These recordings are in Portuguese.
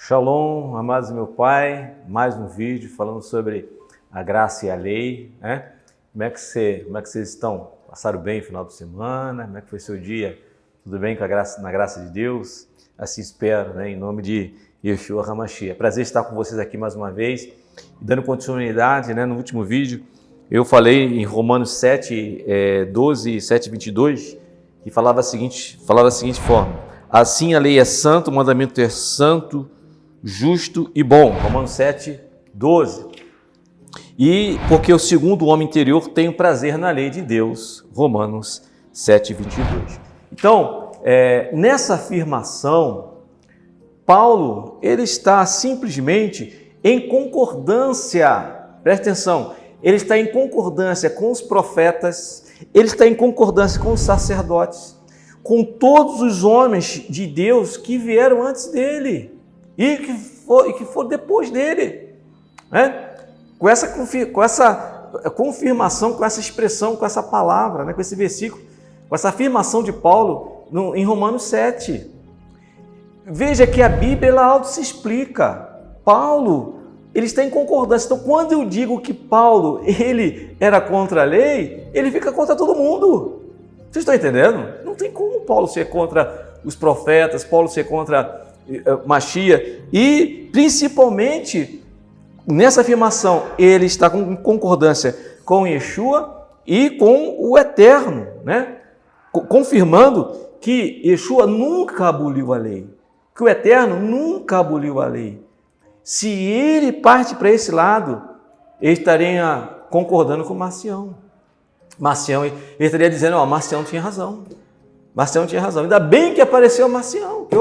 Shalom, amados meu Pai, mais um vídeo falando sobre a graça e a lei, né? Como é que vocês estão? Passaram bem no final de semana? Como é que foi seu dia? Tudo bem na graça de Deus? Assim espero, né? Em nome de Yeshua HaMashiach. Prazer estar com vocês aqui mais uma vez, dando continuidade, né? No último vídeo eu falei em Romanos 7, 12 e 7, 22, que falava da seguinte forma: assim a lei é santa, o mandamento é santo, justo e bom. Romanos 7, 12. E porque o segundo homem interior tem o prazer na lei de Deus. Romanos 7, 22. Então, nessa afirmação, Paulo ele está simplesmente em concordância, presta atenção, ele está em concordância com os profetas, ele está em concordância com os sacerdotes, com todos os homens de Deus que vieram antes dele e que foram depois dele, né? Com essa confirmação, com essa expressão, com essa palavra, né? Com esse versículo, com essa afirmação de Paulo em Romanos 7. Veja que a Bíblia ela auto se explica. Paulo, ele está em concordância. Então, quando eu digo que Paulo ele era contra a lei, ele fica contra todo mundo. Vocês estão entendendo? Não tem como Paulo ser contra os profetas, Paulo ser contra Mashiach, e principalmente nessa afirmação ele está em concordância com Yeshua e com o Eterno, né? Confirmando que Yeshua nunca aboliu a lei, que o Eterno nunca aboliu a lei. Se ele parte para esse lado, ele estaria concordando com Marcião. Ele estaria dizendo, Marcião tinha razão. Marcião tinha razão. Ainda bem que apareceu Marcião, que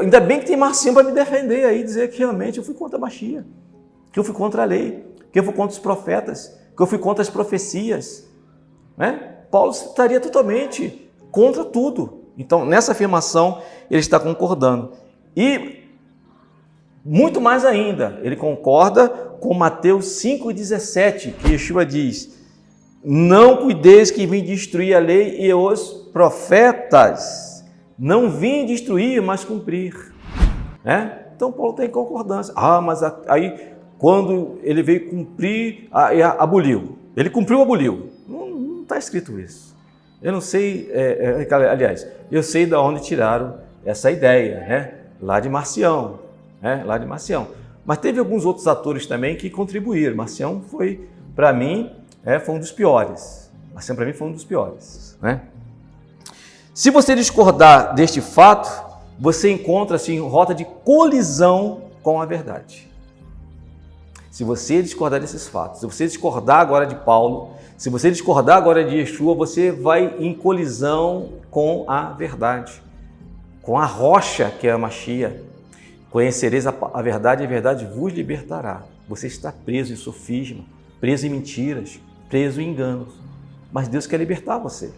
ainda bem que tem Marcião para me defender aí, dizer que realmente eu fui contra a Mashiach, que eu fui contra a lei, que eu fui contra os profetas, que eu fui contra as profecias, né? Paulo estaria totalmente contra tudo. Então, nessa afirmação, ele está concordando. E, muito mais ainda, ele concorda com Mateus 5,17, que Yeshua diz: não cuideis que vim destruir a lei e os profetas. Não vim destruir, mas cumprir. Né? Então, Paulo tem concordância. Mas aí, quando ele veio cumprir, aboliu. Ele cumpriu, aboliu. Não está escrito isso. Eu não sei, aliás, eu sei de onde tiraram essa ideia, né? Lá de Marcião. Né? Lá de Marcião. Mas teve alguns outros atores também que contribuíram. Marcião foi, para mim, foi um dos piores. Marcião, para mim, foi um dos piores. Né? Se você discordar deste fato, você encontra-se em rota de colisão com a verdade. Se você discordar desses fatos, se você discordar agora de Paulo, se você discordar agora de Yeshua, você vai em colisão com a verdade, com a rocha que é a Mashiach. Conhecereis a verdade e a verdade vos libertará. Você está preso em sofisma, preso em mentiras, preso em enganos. Mas Deus quer libertar você.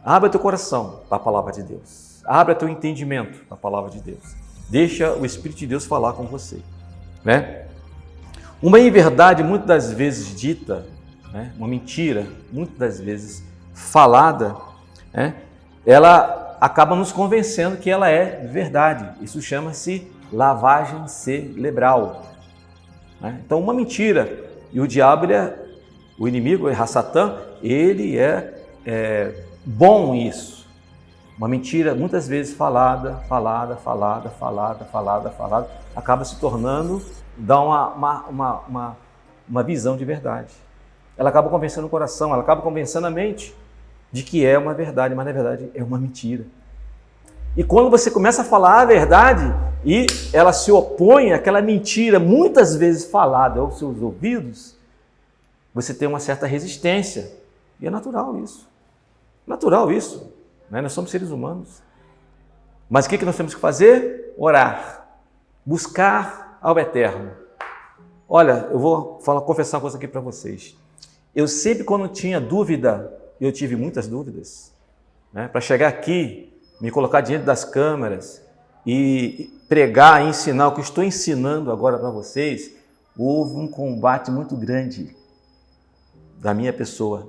Abra teu coração para a palavra de Deus. Abra teu entendimento para a palavra de Deus. Deixa o Espírito de Deus falar com você. Né? Uma inverdade muitas das vezes dita, né? Uma mentira muitas das vezes falada, né? Ela acaba nos convencendo que ela é verdade. Isso chama-se lavagem cerebral. Né? Então, uma mentira, e o diabo, o inimigo, Satã, ele é bom nisso. Uma mentira muitas vezes falada, acaba se tornando, dá uma visão de verdade. Ela acaba convencendo o coração, ela acaba convencendo a mente de que é uma verdade, mas na verdade é uma mentira. E quando você começa a falar a verdade e ela se opõe àquela mentira muitas vezes falada aos seus ouvidos, você tem uma certa resistência. E é natural isso. Natural isso. Né? Nós somos seres humanos. Mas o que nós temos que fazer? Orar. Buscar ao Eterno. Olha, eu vou confessar uma coisa aqui para vocês. Eu sempre, quando tinha dúvida, eu tive muitas dúvidas, né? Para chegar aqui, me colocar diante das câmeras e pregar, ensinar o que eu estou ensinando agora para vocês, houve um combate muito grande da minha pessoa,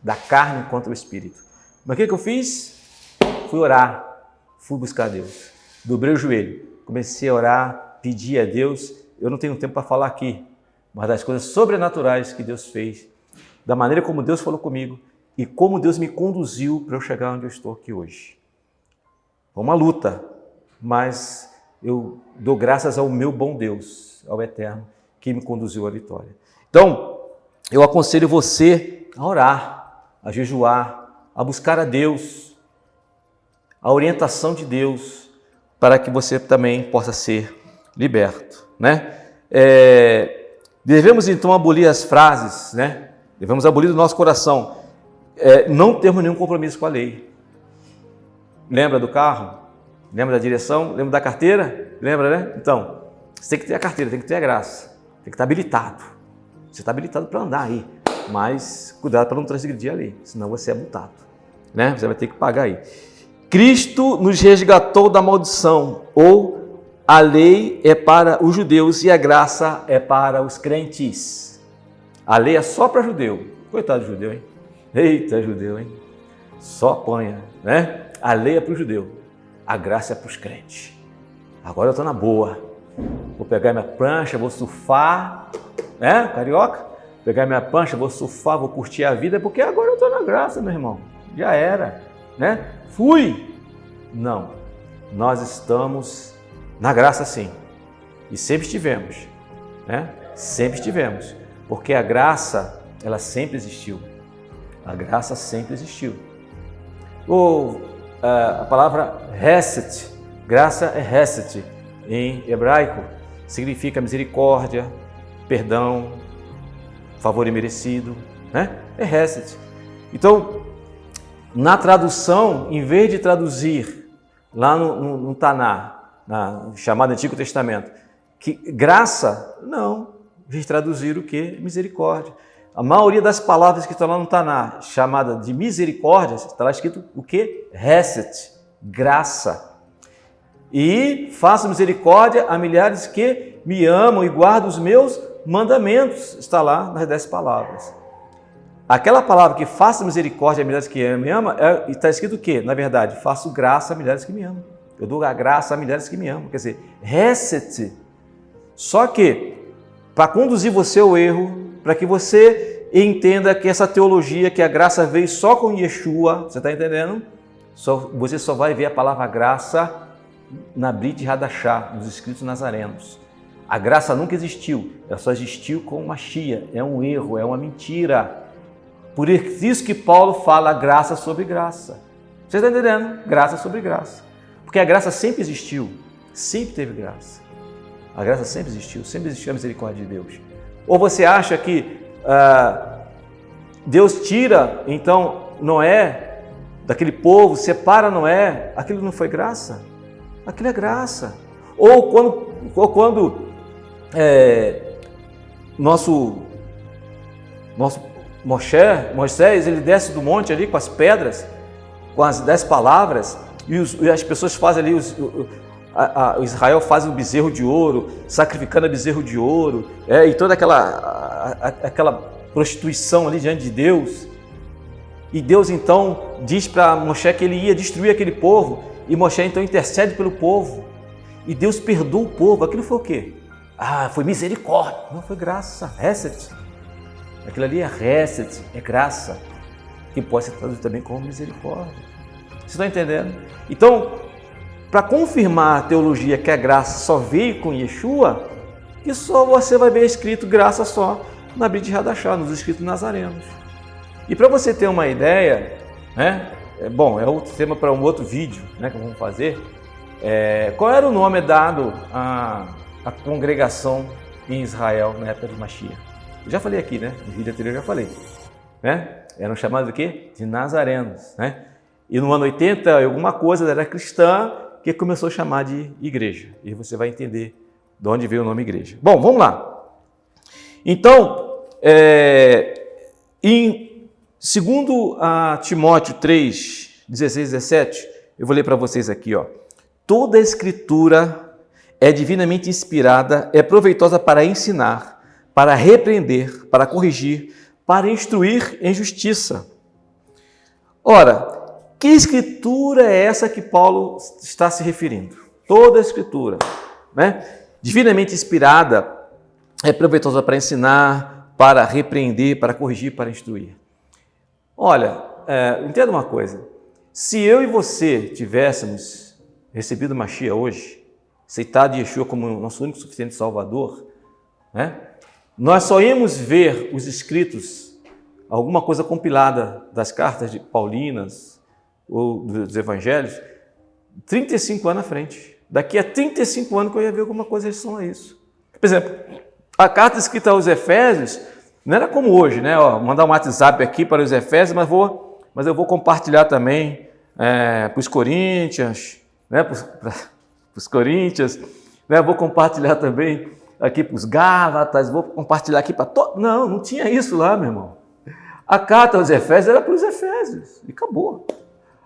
da carne contra o espírito. Mas o que eu fiz? Fui orar, fui buscar Deus. Dobrei o joelho. comecei a orar, pedir a Deus, eu não tenho tempo para falar aqui, mas das coisas sobrenaturais que Deus fez, da maneira como Deus falou comigo e como Deus me conduziu para eu chegar onde eu estou aqui hoje. Foi uma luta, mas eu dou graças ao meu bom Deus, ao Eterno, que me conduziu à vitória. Então, eu aconselho você a orar, a jejuar, a buscar a Deus, a orientação de Deus, para que você também possa ser liberto, né? Devemos então abolir as frases, né? Devemos abolir do nosso coração, não termos nenhum compromisso com a lei. Lembra do carro? Lembra da direção? Lembra da carteira? Lembra, né? Então, você tem que ter a carteira, tem que ter a graça, tem que estar habilitado. Você está habilitado para andar aí, mas cuidado para não transgredir a lei, senão você é multado, né? Você vai ter que pagar aí. Cristo nos resgatou da maldição, ou a lei é para os judeus e a graça é para os crentes. A lei é só para judeu. Coitado do judeu, hein? Eita, judeu, hein? Só apanha, né? A lei é para o judeu, a graça é para os crentes. Agora eu estou na boa. Vou pegar minha prancha, vou surfar, né? Carioca? Vou pegar minha prancha, vou surfar, vou curtir a vida, porque agora eu estou na graça, meu irmão. Já era, né? Fui. Não, nós estamos na graça sim. E sempre estivemos, né? Sempre estivemos. Porque a graça, ela sempre existiu. A graça sempre existiu. A palavra Hesed, graça é Hesed, em hebraico, significa misericórdia, perdão, favor imerecido, né? É Hesed. Então, na tradução, em vez de traduzir lá no Taná, chamado Antigo Testamento, que graça, não, em vez de traduzir o que? Misericórdia. A maioria das palavras que estão lá no Taná, chamada de misericórdia, está lá escrito o que? Hesed, graça. E faço misericórdia a milhares que me amam e guardam os meus mandamentos. Está lá nas 10 palavras. Aquela palavra que faço misericórdia a milhares que me amam, está escrito o quê? Na verdade, faço graça a milhares que me amam. Eu dou a graça a milhares que me amam. Quer dizer, Hesed. Só que, para conduzir você ao erro, para que você entenda que essa teologia, que a graça veio só com Yeshua, você está entendendo? Você só vai ver a palavra graça na Brit Hadashah, nos escritos nazarenos. A graça nunca existiu, ela só existiu com Mashiach. É um erro, é uma mentira. Por isso que Paulo fala graça sobre graça. Você está entendendo? Graça sobre graça. Porque a graça sempre existiu, sempre teve graça. A graça sempre existiu a misericórdia de Deus. Ou você acha que Deus tira, então, Noé daquele povo, separa Noé, aquilo não foi graça? Aquilo é graça. Ou quando nosso Moisés, ele desce do monte ali com as pedras, com as 10 palavras, e as pessoas fazem ali, Israel faz um bezerro de ouro, sacrificando a bezerro de ouro, e toda aquela prostituição ali diante de Deus. E Deus então diz para Moisés que ele ia destruir aquele povo, e Moisés então intercede pelo povo, e Deus perdoa o povo. Aquilo foi o quê? Foi misericórdia. Não, foi graça, Hesed. Aquilo ali é Hesed, é graça, que pode ser traduzido também como misericórdia. Você está entendendo? Então, para confirmar a teologia que a graça só veio com Yeshua, que só você vai ver escrito graça só na Brit Hadashah, nos escritos nazarenos. E para você ter uma ideia, né? É outro tema para um outro vídeo, né, que vamos fazer. Qual era o nome dado à congregação em Israel na época de Mashiach? Eu já falei aqui, né? No vídeo anterior eu já falei, né? Eram chamados de quê? De nazarenos, né? E no ano 80, alguma coisa era cristã, que começou a chamar de igreja. E você vai entender de onde veio o nome igreja. Bom, vamos lá. Então, segundo Timóteo 3, 16 e 17, eu vou ler para vocês aqui, ó. Toda a escritura é divinamente inspirada, é proveitosa para ensinar, para repreender, para corrigir, para instruir em justiça. Ora, que escritura é essa que Paulo está se referindo? toda a Escritura, né? Divinamente inspirada, é proveitosa para ensinar, para repreender, para corrigir, para instruir. Olha, entenda uma coisa, se eu e você tivéssemos recebido Mashiach hoje, aceitado Yeshua como nosso único e suficiente Salvador, né? Nós só íamos ver os escritos, alguma coisa compilada das cartas de Paulinas ou dos Evangelhos, 35 anos à frente. Daqui a 35 anos que eu ia ver alguma coisa em relação a isso. Por exemplo, a carta escrita aos Efésios não era como hoje, né? Mandar um WhatsApp aqui para os Efésios, mas eu vou compartilhar também para os Coríntios, né? Para os Coríntios, né? Vou compartilhar também aqui para os Gálatas, vou compartilhar aqui para todos. Não tinha isso lá, meu irmão. A carta aos Efésios era para os Efésios e acabou.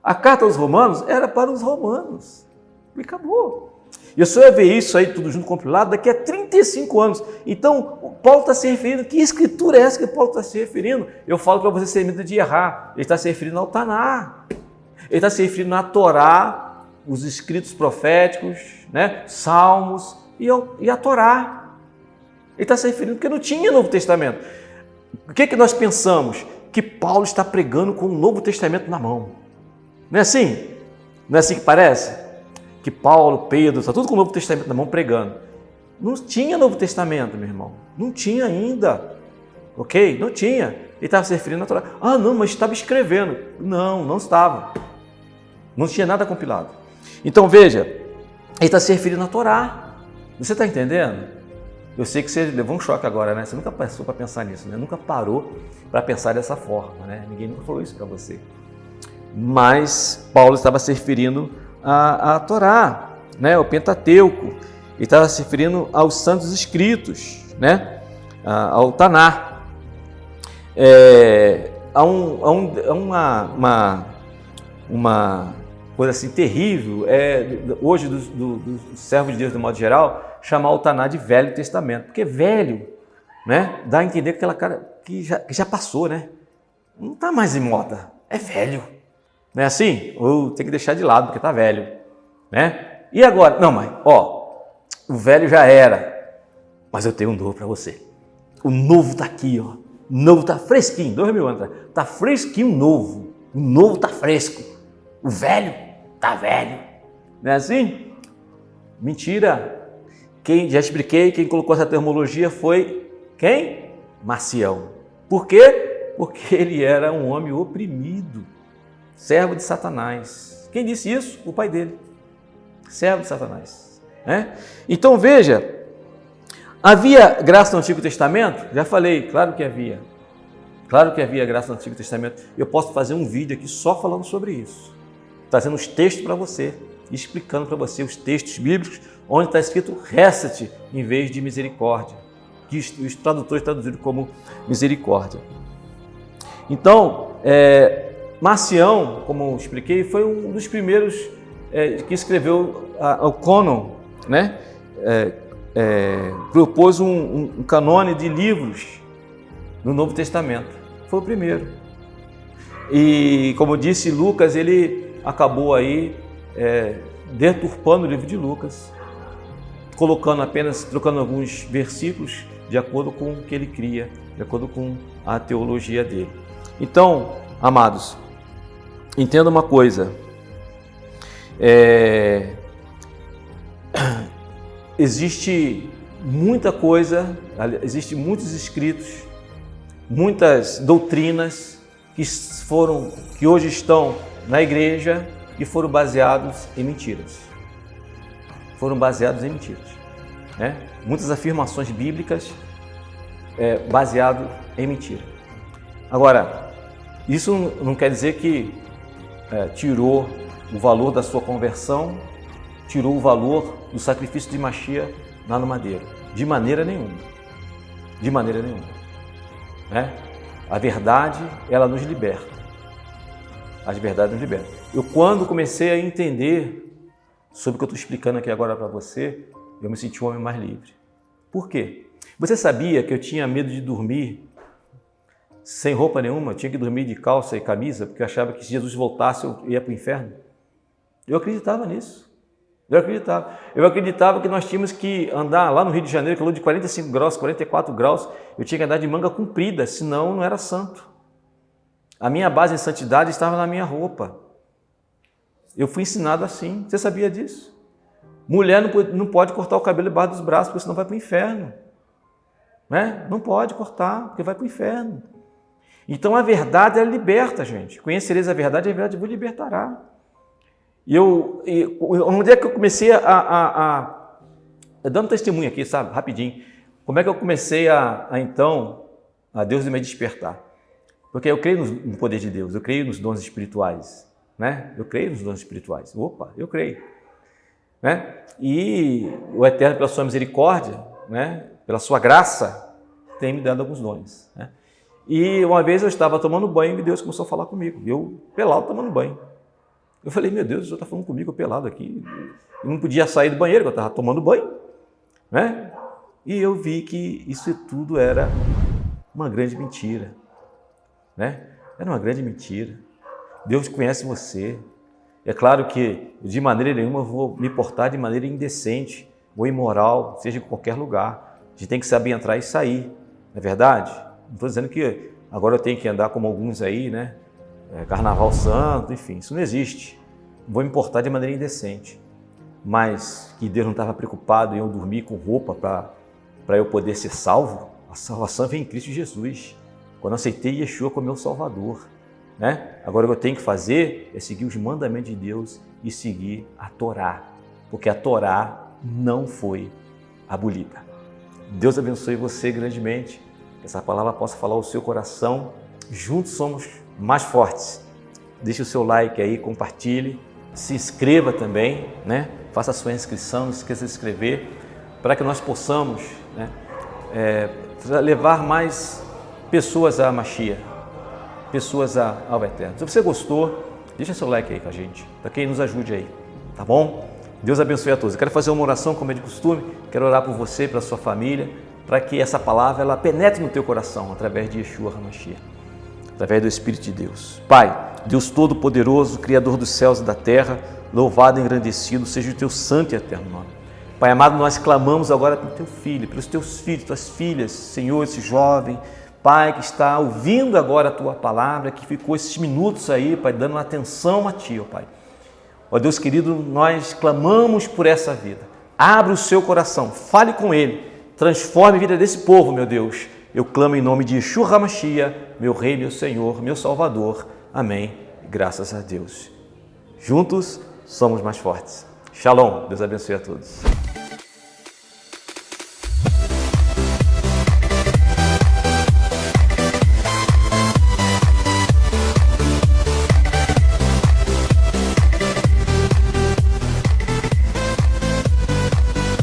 A carta aos Romanos era para os Romanos e acabou. E eu só ia ver isso aí tudo junto compilado daqui a 35 anos. Então, Paulo está se referindo, que escritura é essa que Paulo está se referindo? Eu falo para você sem medo de errar. Ele está se referindo ao Taná. Ele está se referindo à Torá, os escritos proféticos, né? Salmos e a Torá. Ele está se referindo porque não tinha Novo Testamento. O que nós pensamos? Que Paulo está pregando com o Novo Testamento na mão. Não é assim? Não é assim que parece? Que Paulo, Pedro, está tudo com o Novo Testamento na mão pregando. Não tinha Novo Testamento, meu irmão. Não tinha ainda. Ok? Não tinha. Ele estava se referindo à Torá. Ah, não, mas estava escrevendo. Não estava. Não tinha nada compilado. Então, veja, ele está se referindo à Torá. Você está entendendo? Eu sei que você levou um choque agora, né? Você nunca passou para pensar nisso, né? Nunca parou para pensar dessa forma, né? Ninguém nunca falou isso para você. Mas Paulo estava se referindo à Torá, né? O Pentateuco. Ele estava se referindo aos santos escritos, né? Ao Taná. Há uma coisa assim terrível, hoje dos servos de Deus, de modo geral, chamar o Taná de Velho Testamento, porque velho, né, dá a entender que aquela cara que já passou, né, não está mais em moda, é velho, não é assim? Ou tem que deixar de lado porque está velho, né? E agora? Não, mãe, o velho já era, mas eu tenho um novo para você. O novo está aqui, ó. O novo está fresquinho, 2000 anos, está fresquinho novo, o novo está fresco, o velho está velho, não é assim? Mentira! Já expliquei, quem colocou essa terminologia foi quem? Marcião. Por quê? Porque ele era um homem oprimido, servo de Satanás. Quem disse isso? O pai dele, servo de Satanás. Né? Então veja, havia graça no Antigo Testamento? Já falei, claro que havia. Claro que havia graça no Antigo Testamento. Eu posso fazer um vídeo aqui só falando sobre isso, trazendo os textos para você, explicando para você os textos bíblicos, onde está escrito resta-te em vez de misericórdia, que os tradutores traduziram como misericórdia. Então, Marcião, como expliquei, foi um dos primeiros que escreveu o cânon, né? Propôs um canone de livros no Novo Testamento. Foi o primeiro. E, como disse Lucas, ele acabou aí deturpando o livro de Lucas, trocando alguns versículos de acordo com o que ele cria, de acordo com a teologia dele. Então, amados, entenda uma coisa, existe muita coisa, existe muitos escritos, muitas doutrinas que hoje estão na igreja e foram baseados em mentiras. Né? Muitas afirmações bíblicas baseadas em mentira. Agora, isso não quer dizer que tirou o valor da sua conversão, tirou o valor do sacrifício de Mashiach lá no madeiro. De maneira nenhuma. De maneira nenhuma. Né? A verdade, ela nos liberta. As verdades nos libertam. Eu, quando comecei a entender sobre o que eu estou explicando aqui agora para você, eu me senti um homem mais livre. Por quê? Você sabia que eu tinha medo de dormir sem roupa nenhuma? Eu tinha que dormir de calça e camisa, porque eu achava que se Jesus voltasse eu ia para o inferno. Eu acreditava nisso. Eu acreditava. Eu acreditava que nós tínhamos que andar lá no Rio de Janeiro, calor de 45 graus, 44 graus, eu tinha que andar de manga comprida, senão não era santo. A minha base em santidade estava na minha roupa. Eu fui ensinado assim. Você sabia disso? Mulher não pode cortar o cabelo debaixo dos braços, porque senão vai para o inferno. Né? Não pode cortar, porque vai para o inferno. Então a verdade, ela liberta, gente. Conhecereis a verdade vos libertará. Onde é que eu comecei dando testemunho aqui, sabe, rapidinho. Como é que eu comecei então, a Deus me despertar? Porque eu creio no poder de Deus, eu creio nos dons espirituais, né? Eu creio nos dons espirituais. Opa, eu creio. Né? E o Eterno, pela sua misericórdia, né? Pela sua graça, tem me dado alguns dons. Né? E uma vez eu estava tomando banho e Deus começou a falar comigo. Eu, pelado, tomando banho. Eu falei, meu Deus, o Senhor está falando comigo, eu pelado aqui. Eu não podia sair do banheiro, porque eu estava tomando banho. Né? E eu vi que isso tudo era uma grande mentira. Né? Era uma grande mentira. Deus conhece você. É claro que, de maneira nenhuma, eu vou me portar de maneira indecente ou imoral, seja em qualquer lugar. A gente tem que saber entrar e sair. Não é verdade? Não estou dizendo que agora eu tenho que andar como alguns aí, né? Carnaval santo, enfim, isso não existe. Não vou me portar de maneira indecente. Mas que Deus não estava preocupado em eu dormir com roupa para eu poder ser salvo. A salvação vem em Cristo Jesus. Quando eu aceitei Yeshua como meu Salvador. Né? Agora o que eu tenho que fazer é seguir os mandamentos de Deus e seguir a Torá. Porque a Torá não foi abolida. Deus abençoe você grandemente. Que essa palavra possa falar ao seu coração. Juntos somos mais fortes. Deixe o seu like aí, compartilhe, se inscreva também, né? Faça a sua inscrição, não esqueça de se inscrever, para que nós possamos, né, levar mais pessoas a Mashiach, pessoas ao Eterno. Se você gostou, deixa seu like aí com a gente, para que nos ajude aí, tá bom? Deus abençoe a todos. Eu quero fazer uma oração como é de costume, quero orar por você, pela sua família, para que essa palavra ela penetre no teu coração através de Yeshua HaMashiach, através do Espírito de Deus. Pai, Deus Todo-Poderoso, Criador dos céus e da terra, louvado e engrandecido seja o teu santo e eterno nome. Pai amado, nós clamamos agora pelo teu filho, pelos teus filhos, tuas filhas, Senhor, esse jovem, Pai, que está ouvindo agora a tua palavra, que ficou esses minutos aí, Pai, dando atenção a ti, ó Pai. Ó Deus querido, nós clamamos por essa vida. Abra o seu coração, fale com ele, transforme a vida desse povo, meu Deus. Eu clamo em nome de Yeshua HaMashiach, meu Rei, meu Senhor, meu Salvador. Amém. Graças a Deus. Juntos somos mais fortes. Shalom. Deus abençoe a todos.